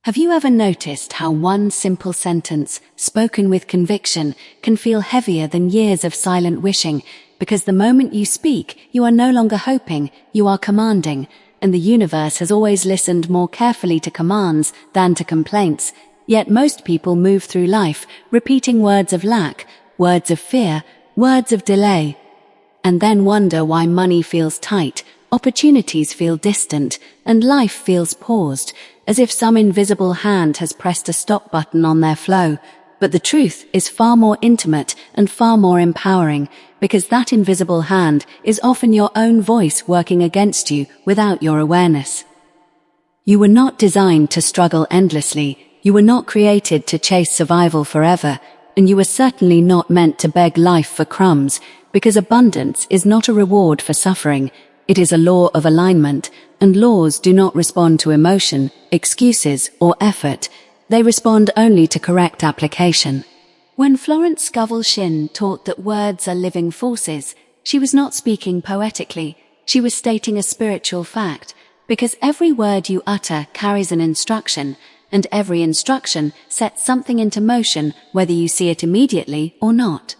Have you ever noticed how one simple sentence, spoken with conviction, can feel heavier than years of silent wishing? Because the moment you speak, you are no longer hoping, you are commanding, and the universe has always listened more carefully to commands than to complaints. Yet most people move through life, repeating words of lack, words of fear, words of delay, and then wonder why money feels tight, opportunities feel distant, and life feels paused, as if some invisible hand has pressed a stop button on their flow. But the truth is far more intimate and far more empowering, because that invisible hand is often your own voice working against you without your awareness. You were not designed to struggle endlessly, you were not created to chase survival forever, and you were certainly not meant to beg life for crumbs, because abundance is not a reward for suffering. It is a law of alignment, and laws do not respond to emotion, excuses, or effort. They respond only to correct application. When Florence Scovel Shinn taught that words are living forces, she was not speaking poetically, she was stating a spiritual fact, because every word you utter carries an instruction, and every instruction sets something into motion, whether you see it immediately or not.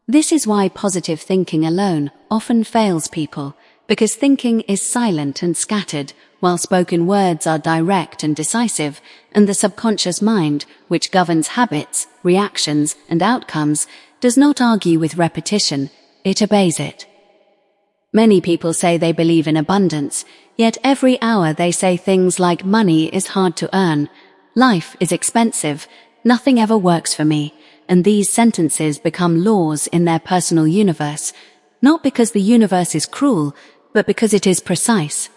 This is why positive thinking alone often fails people, because thinking is silent and scattered, while spoken words are direct and decisive, and the subconscious mind, which governs habits, reactions, and outcomes, does not argue with repetition, it obeys it. Many people say they believe in abundance, yet every hour they say things like money is hard to earn, life is expensive, nothing ever works for me, and these sentences become laws in their personal universe, not because the universe is cruel, but because it is precise.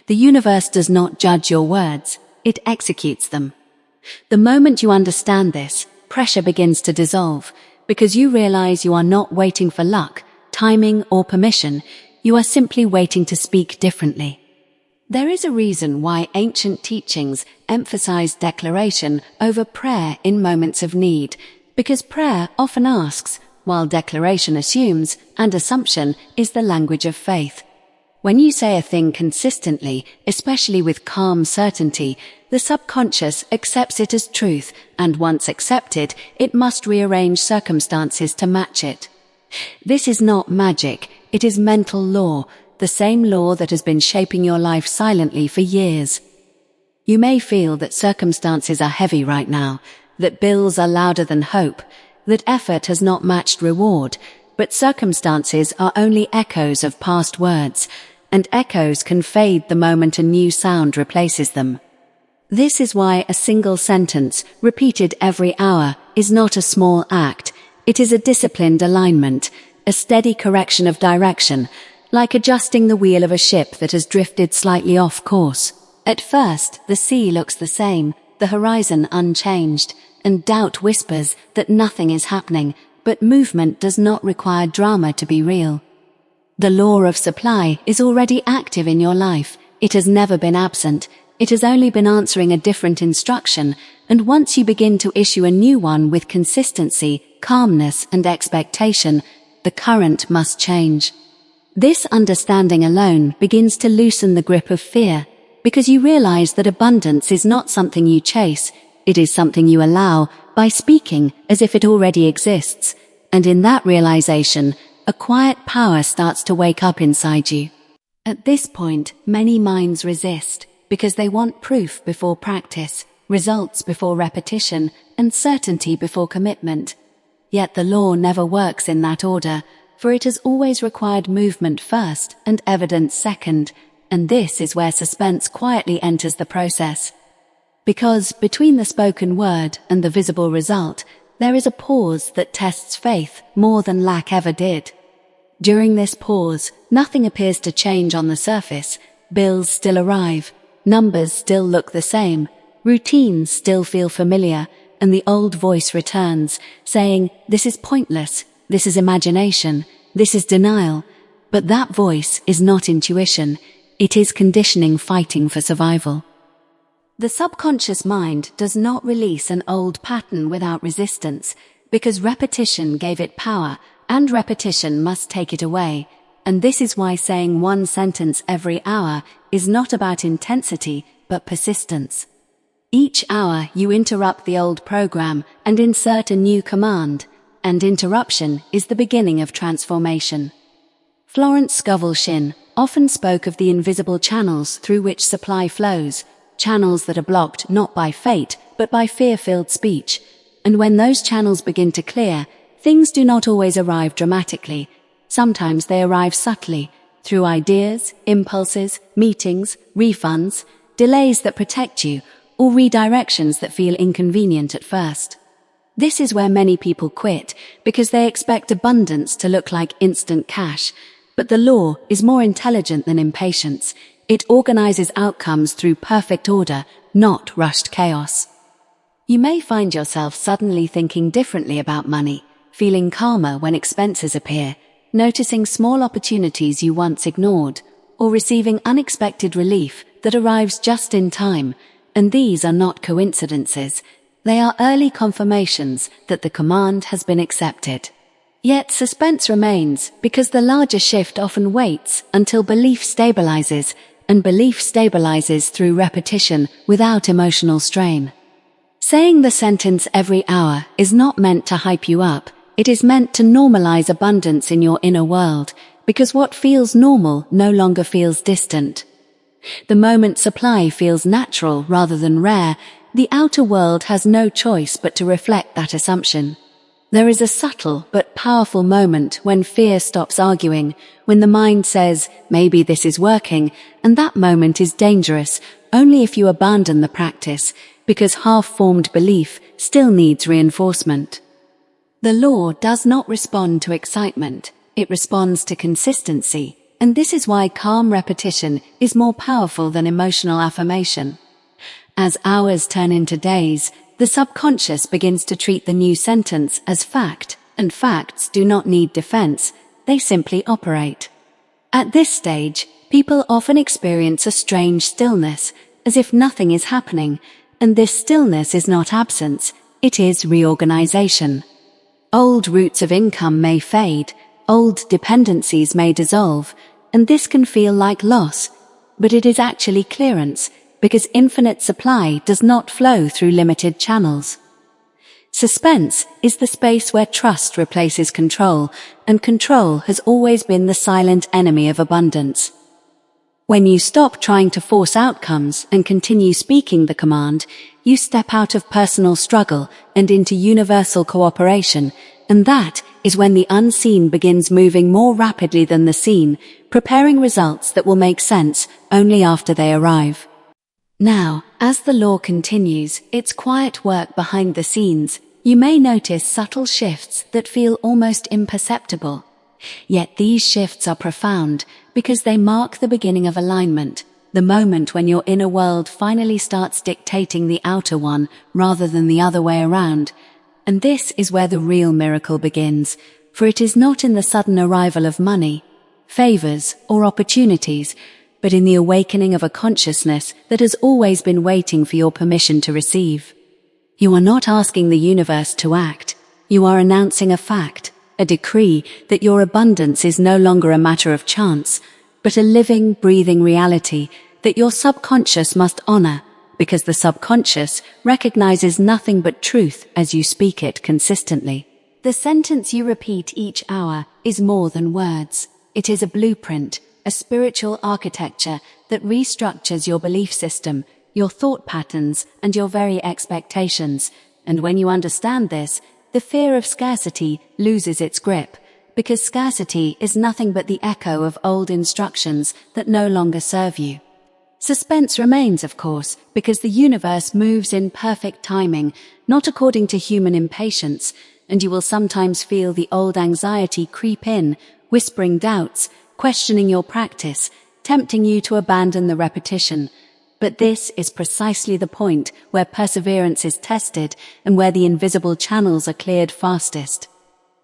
The universe does not judge your words, it executes them. The moment you understand this, pressure begins to dissolve, because you realize you are not waiting for luck, timing, or permission, you are simply waiting to speak differently. There is a reason why ancient teachings emphasize declaration over prayer in moments of need, because prayer often asks, while declaration assumes, and assumption is the language of faith. When you say a thing consistently, especially with calm certainty, the subconscious accepts it as truth, and once accepted, it must rearrange circumstances to match it. This is not magic, it is mental law, the same law that has been shaping your life silently for years. You may feel that circumstances are heavy right now, that bills are louder than hope, that effort has not matched reward, but circumstances are only echoes of past words, and echoes can fade the moment a new sound replaces them. This is why a single sentence, repeated every hour, is not a small act. It is a disciplined alignment, a steady correction of direction, like adjusting the wheel of a ship that has drifted slightly off course. At first, the sea looks the same, the horizon unchanged, and doubt whispers that nothing is happening, but movement does not require drama to be real. The law of supply is already active in your life. It has never been absent. It has only been answering a different instruction, and once you begin to issue a new one with consistency, calmness, and expectation, the current must change. This understanding alone begins to loosen the grip of fear, because you realize that abundance is not something you chase, it is something you allow by speaking as if it already exists, and in that realization, a quiet power starts to wake up inside you. At this point, many minds resist, because they want proof before practice, results before repetition, and certainty before commitment. Yet the law never works in that order, for it has always required movement first and evidence second, and this is where suspense quietly enters the process. Because between the spoken word and the visible result, there is a pause that tests faith more than lack ever did. During this pause, nothing appears to change on the surface. Bills still arrive, numbers still look the same, routines still feel familiar, and the old voice returns, saying, "This is pointless, this is imagination, this is denial." But that voice is not intuition, it is conditioning fighting for survival. The subconscious mind does not release an old pattern without resistance, because repetition gave it power, and repetition must take it away. And this is why saying one sentence every hour is not about intensity, but persistence. Each hour you interrupt the old program and insert a new command, and interruption is the beginning of transformation. Florence Scovel Shinn often spoke of the invisible channels through which supply flows, channels that are blocked not by fate but by fear-filled speech. And when those channels begin to clear, things do not always arrive dramatically. Sometimes they arrive subtly, through ideas, impulses, meetings, refunds, delays that protect you, or redirections that feel inconvenient at first. This is where many people quit, because they expect abundance to look like instant cash. But the law is more intelligent than impatience. It organizes outcomes through perfect order, not rushed chaos. You may find yourself suddenly thinking differently about money, feeling calmer when expenses appear, noticing small opportunities you once ignored, or receiving unexpected relief that arrives just in time. And these are not coincidences. They are early confirmations that the command has been accepted. Yet suspense remains because the larger shift often waits until belief stabilizes, and belief stabilizes through repetition without emotional strain. Saying the sentence every hour is not meant to hype you up. It is meant to normalize abundance in your inner world, because what feels normal no longer feels distant. The moment supply feels natural rather than rare, the outer world has no choice but to reflect that assumption. There is a subtle but powerful moment when fear stops arguing, when the mind says, maybe this is working, and that moment is dangerous only if you abandon the practice, because half-formed belief still needs reinforcement. The law does not respond to excitement, it responds to consistency, and this is why calm repetition is more powerful than emotional affirmation. As hours turn into days, the subconscious begins to treat the new sentence as fact, and facts do not need defense, they simply operate. At this stage, people often experience a strange stillness, as if nothing is happening, and this stillness is not absence, it is reorganization. Old routes of income may fade, old dependencies may dissolve, and this can feel like loss, but it is actually clearance, because infinite supply does not flow through limited channels. Suspense is the space where trust replaces control, and control has always been the silent enemy of abundance. When you stop trying to force outcomes and continue speaking the command, you step out of personal struggle and into universal cooperation, and that is when the unseen begins moving more rapidly than the seen, preparing results that will make sense only after they arrive. Now, as the law continues its quiet work behind the scenes, you may notice subtle shifts that feel almost imperceptible. Yet these shifts are profound because they mark the beginning of alignment, the moment when your inner world finally starts dictating the outer one rather than the other way around. And this is where the real miracle begins, for it is not in the sudden arrival of money, favors, or opportunities, but in the awakening of a consciousness that has always been waiting for your permission to receive. You are not asking the universe to act. You are announcing a fact, a decree that your abundance is no longer a matter of chance, but a living, breathing reality that your subconscious must honor, because the subconscious recognizes nothing but truth as you speak it consistently. The sentence you repeat each hour is more than words. It is a blueprint, a spiritual architecture that restructures your belief system, your thought patterns, and your very expectations. And when you understand this, the fear of scarcity loses its grip, because scarcity is nothing but the echo of old instructions that no longer serve you. Suspense remains, of course, because the universe moves in perfect timing, not according to human impatience, and you will sometimes feel the old anxiety creep in, whispering doubts, questioning your practice, tempting you to abandon the repetition. But this is precisely the point where perseverance is tested and where the invisible channels are cleared fastest.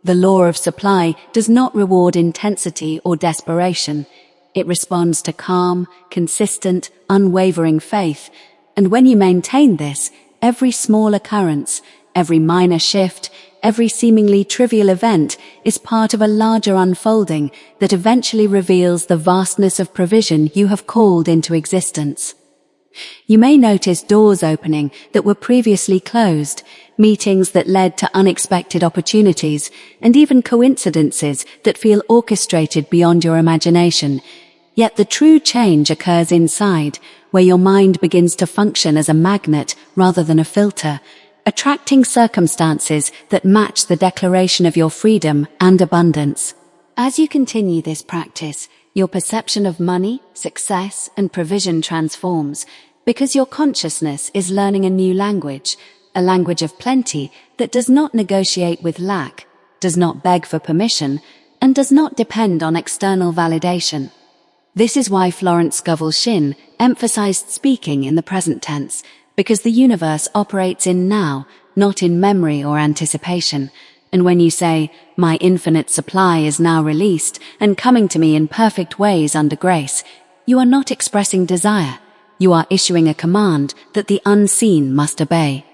The law of supply does not reward intensity or desperation. It responds to calm, consistent, unwavering faith. And when you maintain this, every small occurrence, every minor shift, every seemingly trivial event is part of a larger unfolding that eventually reveals the vastness of provision you have called into existence. You may notice doors opening that were previously closed, meetings that led to unexpected opportunities, and even coincidences that feel orchestrated beyond your imagination. Yet the true change occurs inside, where your mind begins to function as a magnet rather than a filter, attracting circumstances that match the declaration of your freedom and abundance. As you continue this practice, your perception of money, success, and provision transforms, because your consciousness is learning a new language, a language of plenty that does not negotiate with lack, does not beg for permission, and does not depend on external validation. This is why Florence Scovel Shinn emphasized speaking in the present tense, because the universe operates in now, not in memory or anticipation. And when you say, "My infinite supply is now released and coming to me in perfect ways under grace," you are not expressing desire. You are issuing a command that the unseen must obey.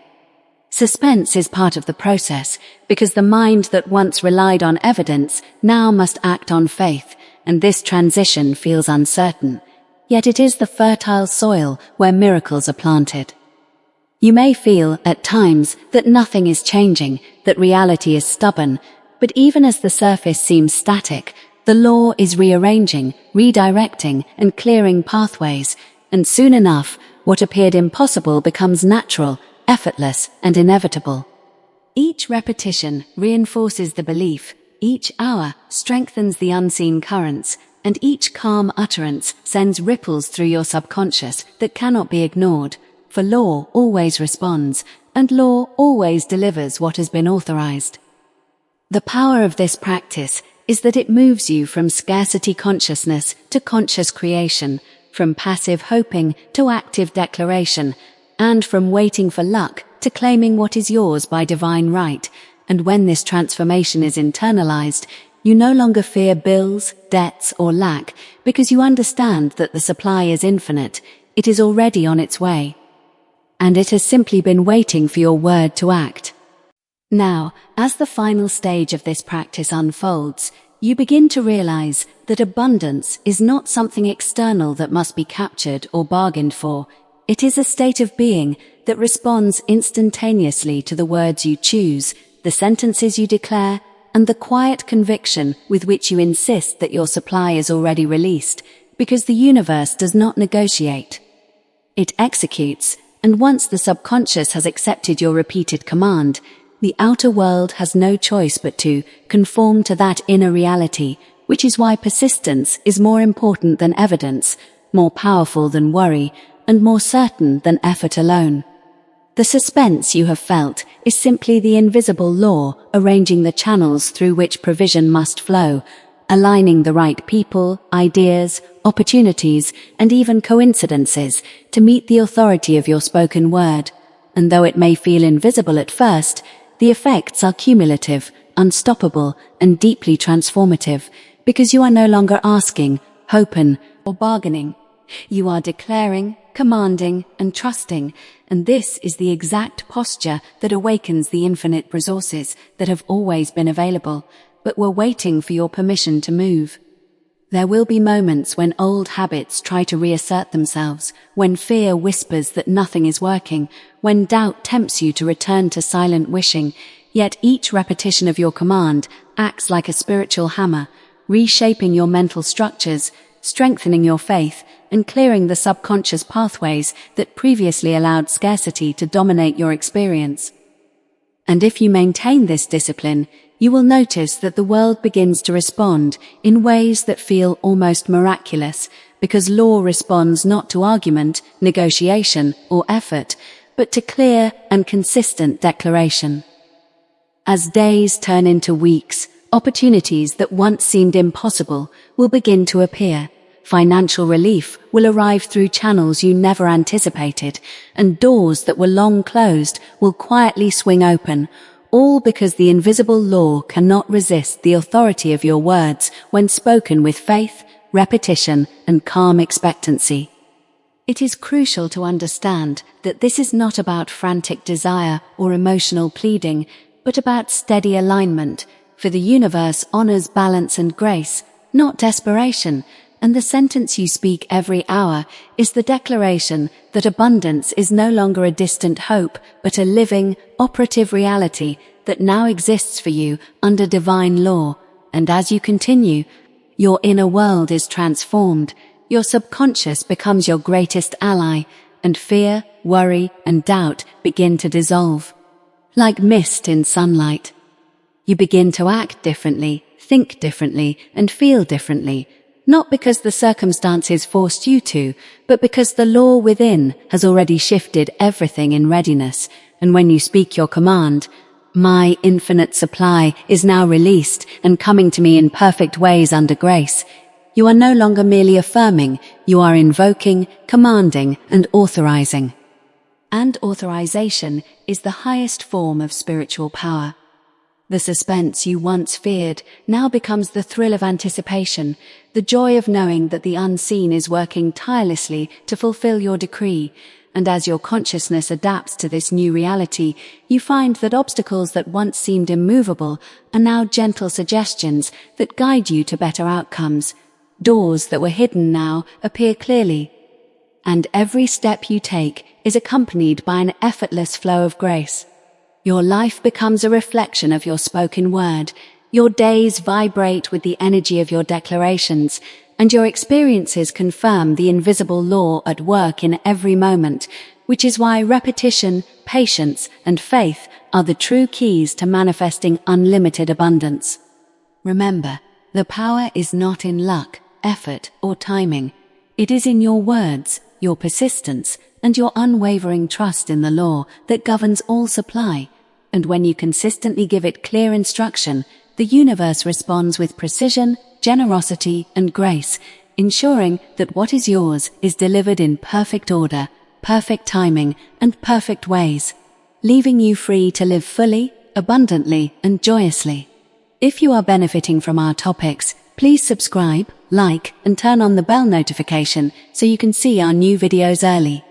Suspense is part of the process, because the mind that once relied on evidence now must act on faith, and this transition feels uncertain. Yet it is the fertile soil where miracles are planted. You may feel, at times, that nothing is changing, that reality is stubborn, but even as the surface seems static, the law is rearranging, redirecting, and clearing pathways, and soon enough, what appeared impossible becomes natural, effortless, and inevitable. Each repetition reinforces the belief, each hour strengthens the unseen currents, and each calm utterance sends ripples through your subconscious that cannot be ignored. For law always responds, and law always delivers what has been authorized. The power of this practice is that it moves you from scarcity consciousness to conscious creation, from passive hoping to active declaration, and from waiting for luck to claiming what is yours by divine right. And when this transformation is internalized, you no longer fear bills, debts, or lack, because you understand that the supply is infinite. It is already on its way, and it has simply been waiting for your word to act. Now, as the final stage of this practice unfolds, you begin to realize that abundance is not something external that must be captured or bargained for. It is a state of being that responds instantaneously to the words you choose, the sentences you declare, and the quiet conviction with which you insist that your supply is already released, because the universe does not negotiate. It executes, and once the subconscious has accepted your repeated command, the outer world has no choice but to conform to that inner reality, which is why persistence is more important than evidence, more powerful than worry, and more certain than effort alone. The suspense you have felt is simply the invisible law arranging the channels through which provision must flow, aligning the right people, ideas, opportunities, and even coincidences to meet the authority of your spoken word. And though it may feel invisible at first, the effects are cumulative, unstoppable, and deeply transformative, because you are no longer asking, hoping, or bargaining. You are declaring, commanding, and trusting, and this is the exact posture that awakens the infinite resources that have always been available, but were waiting for your permission to move. There will be moments when old habits try to reassert themselves, when fear whispers that nothing is working, when doubt tempts you to return to silent wishing, yet each repetition of your command acts like a spiritual hammer, reshaping your mental structures, strengthening your faith, and clearing the subconscious pathways that previously allowed scarcity to dominate your experience. And if you maintain this discipline, you will notice that the world begins to respond in ways that feel almost miraculous, because law responds not to argument, negotiation, or effort, but to clear and consistent declaration. As days turn into weeks, opportunities that once seemed impossible will begin to appear. Financial relief will arrive through channels you never anticipated, and doors that were long closed will quietly swing open, all because the invisible law cannot resist the authority of your words when spoken with faith, repetition, and calm expectancy. It is crucial to understand that this is not about frantic desire or emotional pleading, but about steady alignment, for the universe honors balance and grace, not desperation, and the sentence you speak every hour is the declaration that abundance is no longer a distant hope, but a living, operative reality that now exists for you under divine law. And as you continue, your inner world is transformed, your subconscious becomes your greatest ally, and fear, worry, and doubt begin to dissolve. Like mist in sunlight. You begin to act differently, think differently, and feel differently, not because the circumstances forced you to, but because the law within has already shifted everything in readiness. And when you speak your command, "My infinite supply is now released and coming to me in perfect ways under grace," you are no longer merely affirming, you are invoking, commanding, and authorizing. And authorization is the highest form of spiritual power. The suspense you once feared now becomes the thrill of anticipation, the joy of knowing that the unseen is working tirelessly to fulfill your decree. And as your consciousness adapts to this new reality, you find that obstacles that once seemed immovable are now gentle suggestions that guide you to better outcomes. Doors that were hidden now appear clearly. And every step you take is accompanied by an effortless flow of grace. Your life becomes a reflection of your spoken word. Your days vibrate with the energy of your declarations, and your experiences confirm the invisible law at work in every moment, which is why repetition, patience, and faith are the true keys to manifesting unlimited abundance. Remember, the power is not in luck, effort, or timing. It is in your words, your persistence, and your unwavering trust in the law that governs all supply. And when you consistently give it clear instruction, the universe responds with precision, generosity, and grace, ensuring that what is yours is delivered in perfect order, perfect timing, and perfect ways, leaving you free to live fully, abundantly, and joyously. If you are benefiting from our topics, please subscribe, like, and turn on the bell notification so you can see our new videos early.